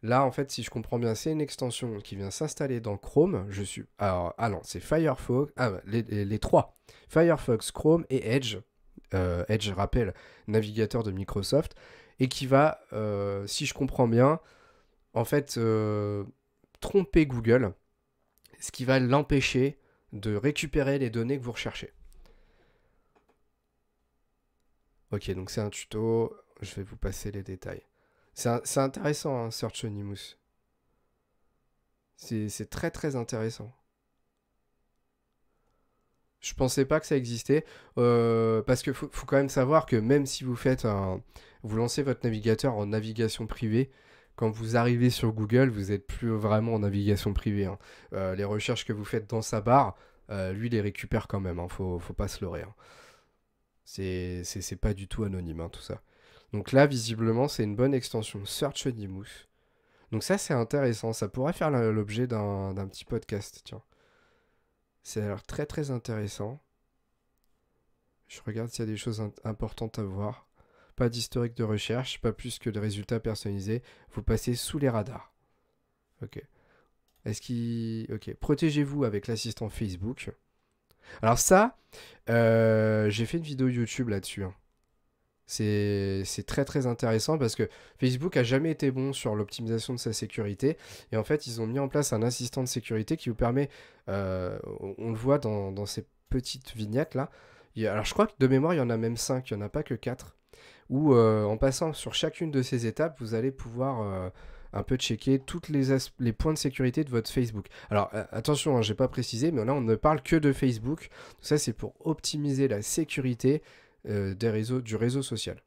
Là, en fait, si je comprends bien, c'est une extension qui vient s'installer dans Chrome. Non, c'est Firefox. Les trois. Firefox, Chrome et Edge. Edge, rappelle, navigateur de Microsoft. Et qui va, si je comprends bien, en fait, tromper Google. Ce qui va l'empêcher de récupérer les données que vous recherchez. Ok, donc c'est un tuto. Je vais vous passer les détails. C'est intéressant, hein, Search Onimus. C'est très très intéressant. Je pensais pas que ça existait. Parce que faut quand même savoir que même si vous lancez votre navigateur en navigation privée, quand vous arrivez sur Google, vous n'êtes plus vraiment en navigation privée. Hein. Les recherches que vous faites dans sa barre, lui les récupère quand même. Hein. Faut pas se leurrer. Hein. C'est pas du tout anonyme, hein, tout ça. Donc là, visiblement, c'est une bonne extension Search Onimus. Donc ça, c'est intéressant. Ça pourrait faire l'objet d'un petit podcast, tiens. Ça a l'air très très intéressant. Je regarde s'il y a des choses importantes à voir. Pas d'historique de recherche, pas plus que de résultats personnalisés. Vous passez sous les radars. Ok. Est-ce qu'il... Ok, protégez-vous avec l'assistant Facebook. Alors ça, j'ai fait une vidéo YouTube là-dessus, hein. C'est très très intéressant parce que Facebook a jamais été bon sur l'optimisation de sa sécurité et en fait ils ont mis en place un assistant de sécurité qui vous permet, on le voit dans ces petites vignettes là, alors je crois que de mémoire il y en a même 5, il n'y en a pas que 4, où en passant sur chacune de ces étapes vous allez pouvoir un peu checker toutes les points de sécurité de votre Facebook. Alors attention, hein, j'ai pas précisé, mais là on ne parle que de Facebook, tout ça c'est pour optimiser la sécurité du réseau social.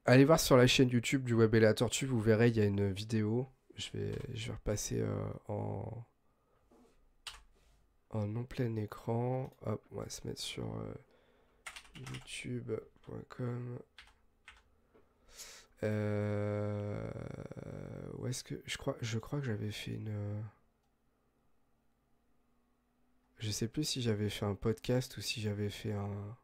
Allez voir sur la chaîne YouTube du Web et la Tortue, vous verrez, il y a une vidéo. Je vais repasser en plein écran. Hop, on va se mettre sur youtube.com. Où est-ce que... Je crois que j'avais fait une... Je sais plus si j'avais fait un podcast ou si j'avais fait un...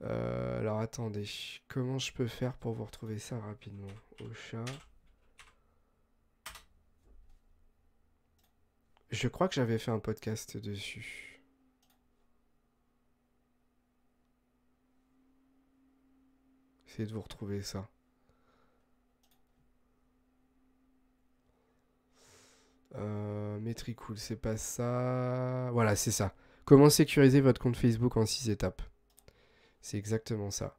Alors attendez, comment je peux faire pour vous retrouver ça rapidement? Au chat. Je crois que j'avais fait un podcast dessus. Essayez de vous retrouver ça. Metricool, c'est pas ça. Voilà, c'est ça. Comment sécuriser votre compte Facebook en 6 étapes. C'est exactement ça.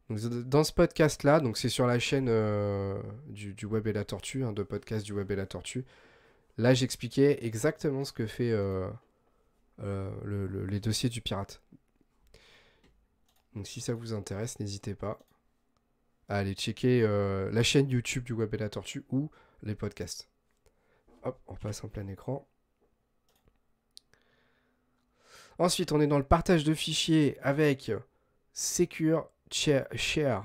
Donc, dans ce podcast-là, donc c'est sur la chaîne du Web et la Tortue, de podcast du Web et la Tortue. Là, j'expliquais exactement ce que fait les dossiers du pirate. Donc si ça vous intéresse, n'hésitez pas à aller checker la chaîne YouTube du Web et la Tortue ou les podcasts. Hop, on passe en plein écran. Ensuite, on est dans le partage de fichiers avec Secure Share.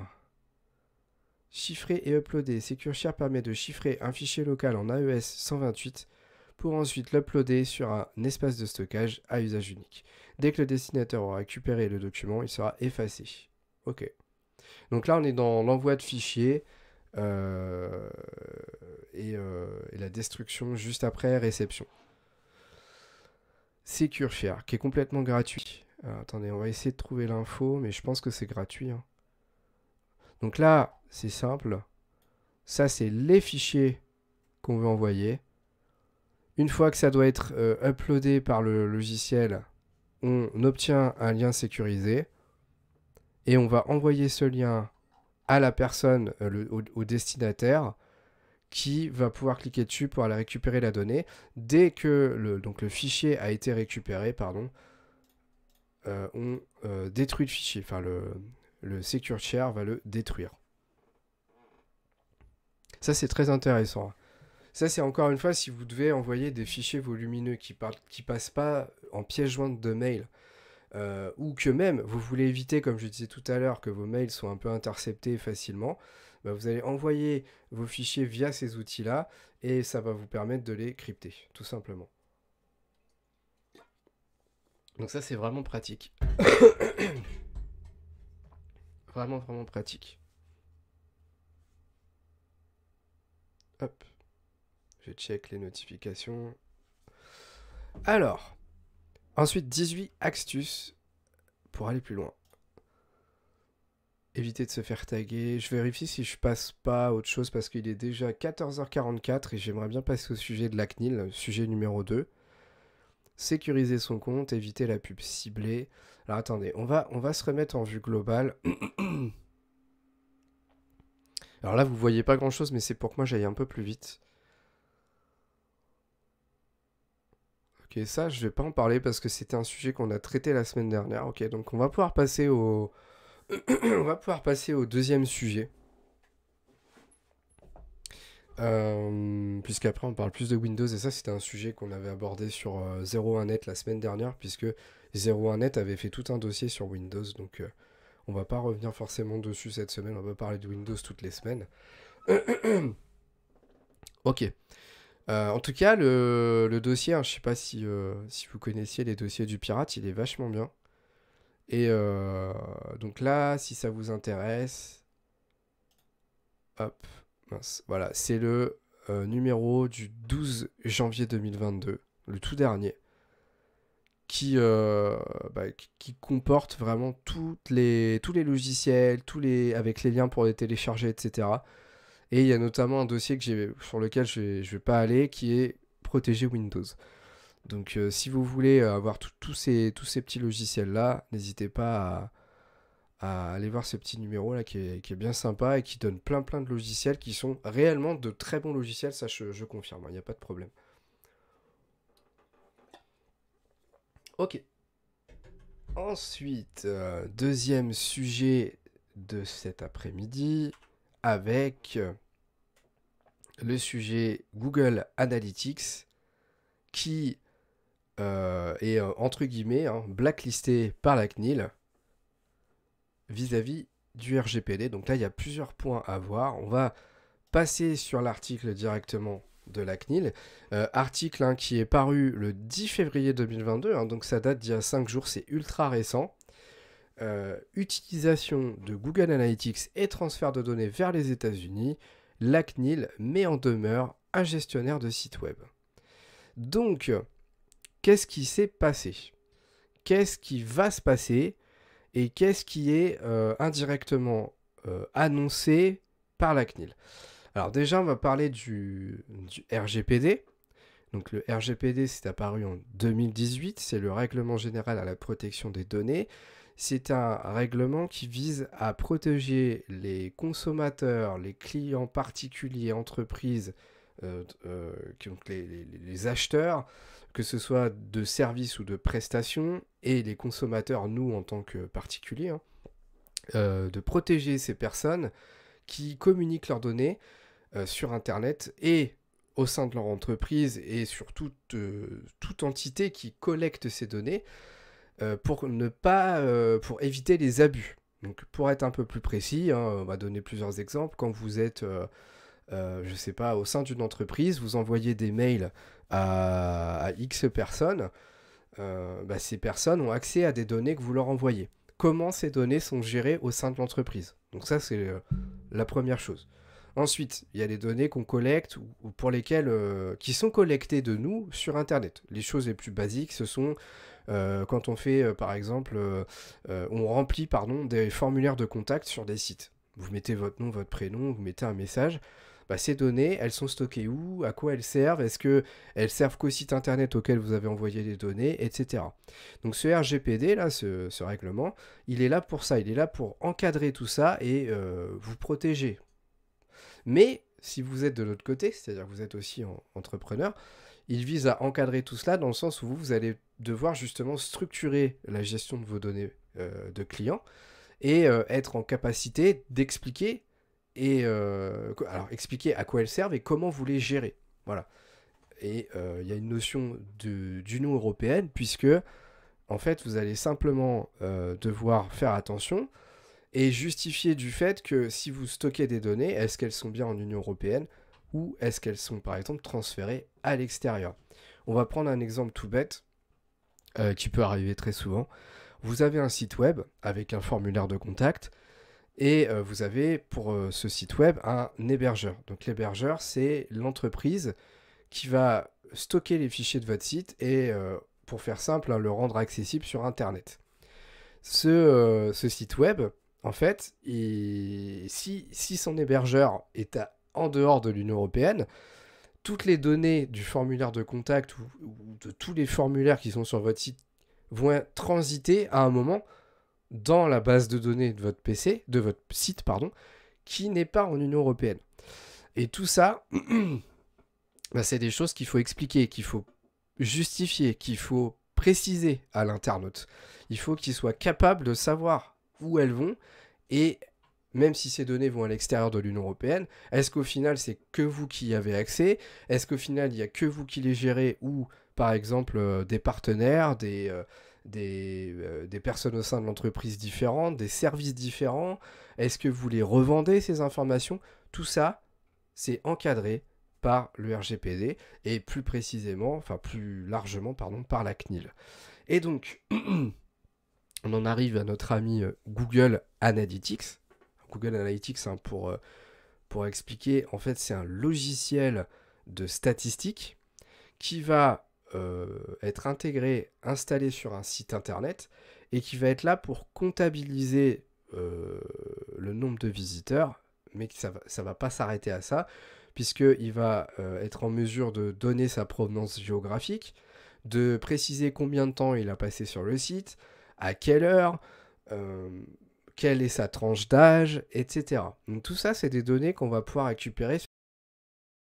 Chiffrer et uploader. Secure Share permet de chiffrer un fichier local en AES 128 pour ensuite l'uploader sur un espace de stockage à usage unique. Dès que le destinataire aura récupéré le document, il sera effacé. Ok. Donc là, on est dans l'envoi de fichiers et la destruction juste après réception. Secure Share, qui est complètement gratuit. Alors, attendez, on va essayer de trouver l'info, mais je pense que c'est gratuit, hein. Donc là, c'est simple. Ça, c'est les fichiers qu'on veut envoyer. Une fois que ça doit être uploadé par le logiciel, on obtient un lien sécurisé. Et on va envoyer ce lien à la personne, au destinataire, qui va pouvoir cliquer dessus pour aller récupérer la donnée. Dès que le fichier a été récupéré, on détruit le fichier. Enfin, le Secure Share va le détruire. Ça, c'est très intéressant. Ça, c'est encore une fois si vous devez envoyer des fichiers volumineux qui passent pas en pièce jointe de mail, ou que même vous voulez éviter, comme je disais tout à l'heure, que vos mails soient un peu interceptés facilement, bah, vous allez envoyer vos fichiers via ces outils-là et ça va vous permettre de les crypter, tout simplement. Donc ça, c'est vraiment pratique. Vraiment, vraiment pratique. Hop. Je check les notifications. Alors, ensuite, 18 astuces pour aller plus loin. Éviter de se faire taguer. Je vérifie si je passe pas à autre chose parce qu'il est déjà 14h44 et j'aimerais bien passer au sujet de la CNIL, sujet numéro 2. Sécuriser son compte, éviter la pub ciblée. Alors attendez, on va se remettre en vue globale. Alors là, vous voyez pas grand chose, mais c'est pour que moi j'aille un peu plus vite. Ok, ça, je vais pas en parler parce que c'était un sujet qu'on a traité la semaine dernière. Ok, donc on va pouvoir passer au... on va pouvoir passer au deuxième sujet. Puisqu'après on parle plus de Windows et ça c'était un sujet qu'on avait abordé sur 01net la semaine dernière puisque 01net avait fait tout un dossier sur Windows, donc on va pas revenir forcément dessus cette semaine, on va parler de Windows toutes les semaines. Ok. En tout cas, le dossier, hein, je sais pas si vous connaissiez les dossiers du pirate, il est vachement bien. Et donc là, si ça vous intéresse, hop, mince, voilà, c'est le numéro du 12 janvier 2022, le tout dernier, qui comporte vraiment tous les logiciels, avec les liens pour les télécharger, etc. Et il y a notamment un dossier sur lequel je vais pas aller, qui est protéger Windows. Donc si vous voulez avoir tous ces petits logiciels-là, n'hésitez pas à aller voir ce petit numéro-là qui est bien sympa et qui donne plein de logiciels qui sont réellement de très bons logiciels, ça je confirme, il n'y a pas de problème. Ok. Ensuite, deuxième sujet de cet après-midi, avec le sujet Google Analytics, qui est entre guillemets hein, blacklisté par la CNIL vis-à-vis du RGPD. Donc là, il y a plusieurs points à voir. On va passer sur l'article directement de la CNIL. Article hein, qui est paru le 10 février 2022, hein, donc ça date d'il y a 5 jours, c'est ultra récent. Utilisation de Google Analytics et transfert de données vers les États-Unis, la CNIL met en demeure un gestionnaire de site web. Donc, qu'est-ce qui s'est passé? Qu'est-ce qui va se passer? Et qu'est-ce qui est indirectement annoncé par la CNIL? Alors déjà, on va parler du RGPD. Donc le RGPD, c'est apparu en 2018, c'est le Règlement général à la protection des données. C'est un règlement qui vise à protéger les consommateurs, les clients particuliers, entreprises, donc les acheteurs, que ce soit de services ou de prestations, et les consommateurs, nous en tant que particuliers, hein, de protéger ces personnes qui communiquent leurs données sur Internet et au sein de leur entreprise et sur toute entité qui collecte ces données pour éviter les abus. Donc pour être un peu plus précis, hein, on va donner plusieurs exemples. Quand vous êtes, je sais pas, au sein d'une entreprise, vous envoyez des mails à X personnes, ces personnes ont accès à des données que vous leur envoyez. Comment ces données sont gérées au sein de l'entreprise? Donc ça, c'est la première chose. Ensuite, il y a les données qu'on collecte ou pour lesquelles qui sont collectées de nous sur Internet. Les choses les plus basiques, ce sont quand on fait, par exemple, on remplit des formulaires de contact sur des sites. Vous mettez votre nom, votre prénom, vous mettez un message. Ces données, elles sont stockées où? À quoi elles servent? Est-ce qu'elles servent qu'au site internet auquel vous avez envoyé les données, etc. Donc ce RGPD, là, ce règlement, il est là pour ça. Il est là pour encadrer tout ça et vous protéger. Mais si vous êtes de l'autre côté, c'est-à-dire que vous êtes aussi entrepreneur, il vise à encadrer tout cela dans le sens où vous allez devoir justement structurer la gestion de vos données de clients et être en capacité d'expliquer expliquer à quoi elles servent et comment vous les gérez. Voilà. Et il y a une notion d'Union européenne puisque en fait vous allez simplement devoir faire attention et justifier du fait que si vous stockez des données, est-ce qu'elles sont bien en Union européenne ou est-ce qu'elles sont par exemple transférées à l'extérieur? On va prendre un exemple tout bête qui peut arriver très souvent. Vous avez un site web avec un formulaire de contact et vous avez pour ce site web un hébergeur. Donc l'hébergeur, c'est l'entreprise qui va stocker les fichiers de votre site et pour faire simple, hein, le rendre accessible sur Internet. Ce site web, en fait, si son hébergeur est en dehors de l'Union européenne, toutes les données du formulaire de contact ou de tous les formulaires qui sont sur votre site vont transiter à un moment dans la base de données de votre PC, de votre site, pardon, qui n'est pas en Union européenne. Et tout ça, c'est des choses qu'il faut expliquer, qu'il faut justifier, qu'il faut préciser à l'internaute. Il faut qu'il soit capable de savoir où elles vont et même si ces données vont à l'extérieur de l'Union européenne, est-ce qu'au final c'est que vous qui y avez accès? Est-ce qu'au final il n'y a que vous qui les gérez ou par exemple des partenaires, des personnes au sein de l'entreprise différentes, des services différents? Est-ce que vous les revendez ces informations? Tout ça, c'est encadré par le RGPD et plus précisément, enfin plus largement, pardon, par la CNIL. Et donc, on en arrive à notre ami Google Analytics. Google Analytics, hein, pour expliquer, en fait, c'est un logiciel de statistiques qui va être intégré, installé sur un site internet et qui va être là pour comptabiliser le nombre de visiteurs, mais ça va pas s'arrêter à ça, puisqu'il va être en mesure de donner sa provenance géographique, de préciser combien de temps il a passé sur le site, à quelle heure, euh, quelle est sa tranche d'âge, etc. Donc tout ça, c'est des données qu'on va pouvoir récupérer